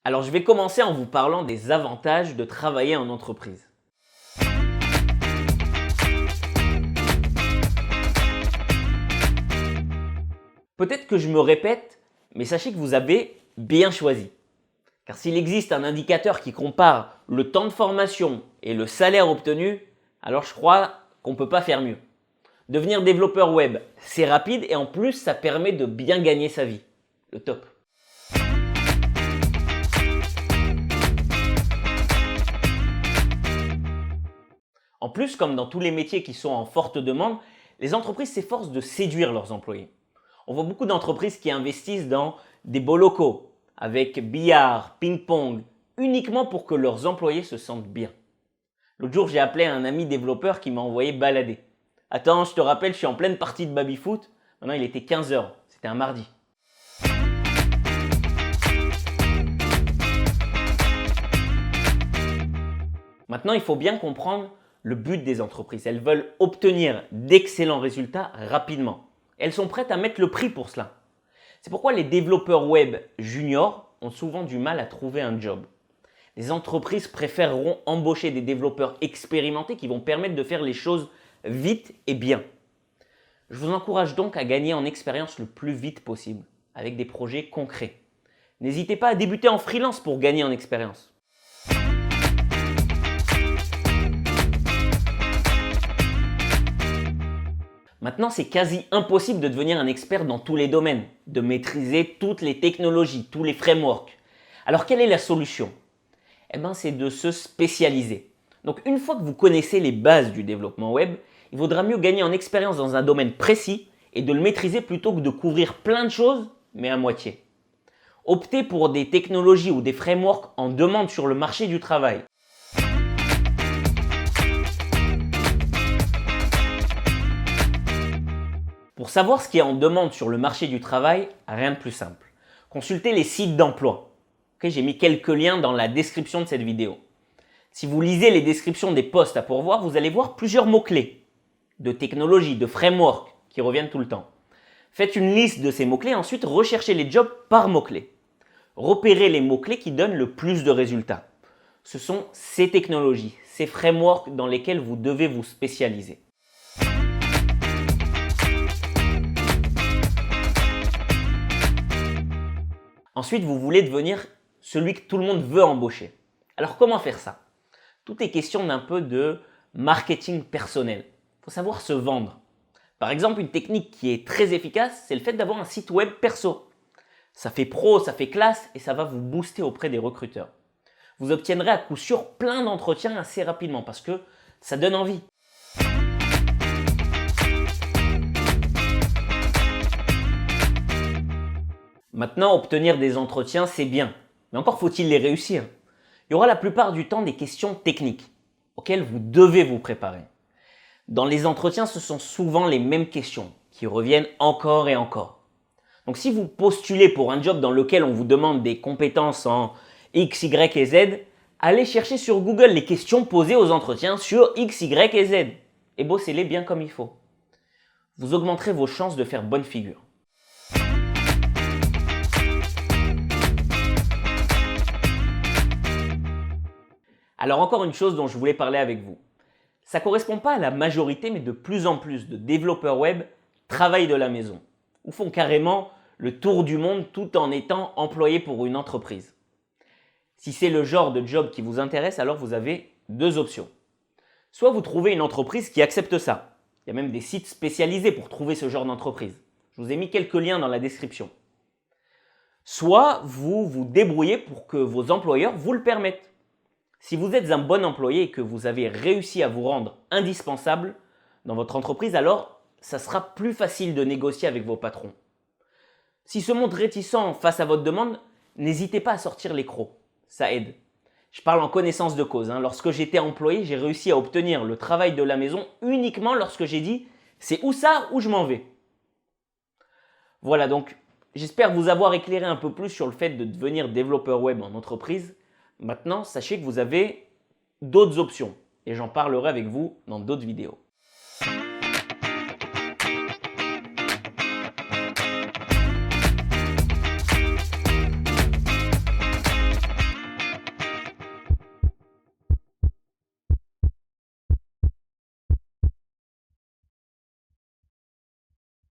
Alors je vais commencer en vous parlant des avantages de travailler en entreprise. Peut-être que je me répète, mais sachez que vous avez bien choisi. Car s'il existe un indicateur qui compare le temps de formation et le salaire obtenu, alors je crois qu'on ne peut pas faire mieux. Devenir développeur web, c'est rapide et en plus ça permet de bien gagner sa vie. Le top. En plus, comme dans tous les métiers qui sont en forte demande, les entreprises s'efforcent de séduire leurs employés. On voit beaucoup d'entreprises qui investissent dans des beaux locaux, avec billard, ping-pong, uniquement pour que leurs employés se sentent bien. L'autre jour, j'ai appelé un ami développeur qui m'a envoyé balader. Attends, je te rappelle, je suis en pleine partie de baby-foot. Maintenant, il était 15h, c'était un mardi. Maintenant, il faut bien comprendre le but des entreprises. Elles veulent obtenir d'excellents résultats rapidement. Elles sont prêtes à mettre le prix pour cela. C'est pourquoi les développeurs web juniors ont souvent du mal à trouver un job. Les entreprises préféreront embaucher des développeurs expérimentés qui vont permettre de faire les choses vite et bien. Je vous encourage donc à gagner en expérience le plus vite possible avec des projets concrets. N'hésitez pas à débuter en freelance pour gagner en expérience. Maintenant, c'est quasi impossible de devenir un expert dans tous les domaines, de maîtriser toutes les technologies, tous les frameworks. Alors, quelle est la solution? C'est de se spécialiser. Donc, une fois que vous connaissez les bases du développement web, il vaudra mieux gagner en expérience dans un domaine précis et de le maîtriser plutôt que de couvrir plein de choses, mais à moitié. Optez pour des technologies ou des frameworks en demande sur le marché du travail. Pour savoir ce qui est en demande sur le marché du travail, rien de plus simple. Consultez les sites d'emploi. J'ai mis quelques liens dans la description de cette vidéo. Si vous lisez les descriptions des postes à pourvoir, vous allez voir plusieurs mots-clés de technologie, de framework qui reviennent tout le temps. Faites une liste de ces mots-clés, ensuite recherchez les jobs par mots-clés. Repérez les mots-clés qui donnent le plus de résultats. Ce sont ces technologies, ces frameworks dans lesquels vous devez vous spécialiser. Ensuite, vous voulez devenir celui que tout le monde veut embaucher. Alors comment faire ça? Tout est question d'un peu de marketing personnel. Il faut savoir se vendre. Par exemple, une technique qui est très efficace, c'est le fait d'avoir un site web perso. Ça fait pro, ça fait classe et ça va vous booster auprès des recruteurs. Vous obtiendrez à coup sûr plein d'entretiens assez rapidement parce que ça donne envie. Maintenant, obtenir des entretiens, c'est bien. Mais encore faut-il les réussir. Il y aura la plupart du temps des questions techniques auxquelles vous devez vous préparer. Dans les entretiens, ce sont souvent les mêmes questions qui reviennent encore et encore. Donc si vous postulez pour un job dans lequel on vous demande des compétences en X, Y et Z, allez chercher sur Google les questions posées aux entretiens sur X, Y et Z et bossez-les bien comme il faut. Vous augmenterez vos chances de faire bonne figure. Alors encore une chose dont je voulais parler avec vous. Ça ne correspond pas à la majorité, mais de plus en plus de développeurs web travaillent de la maison ou font carrément le tour du monde tout en étant employés pour une entreprise. Si c'est le genre de job qui vous intéresse, alors vous avez deux options. Soit vous trouvez une entreprise qui accepte ça. Il y a même des sites spécialisés pour trouver ce genre d'entreprise. Je vous ai mis quelques liens dans la description. Soit vous vous débrouillez pour que vos employeurs vous le permettent. Si vous êtes un bon employé et que vous avez réussi à vous rendre indispensable dans votre entreprise, alors ça sera plus facile de négocier avec vos patrons. S'ils se montrent réticents face à votre demande, n'hésitez pas à sortir les crocs, ça aide. Je parle en connaissance de cause. Lorsque j'étais employé, j'ai réussi à obtenir le travail de la maison uniquement lorsque j'ai dit « c'est ou ça ou je m'en vais ». Voilà, donc j'espère vous avoir éclairé un peu plus sur le fait de devenir développeur web en entreprise. Maintenant, sachez que vous avez d'autres options et j'en parlerai avec vous dans d'autres vidéos.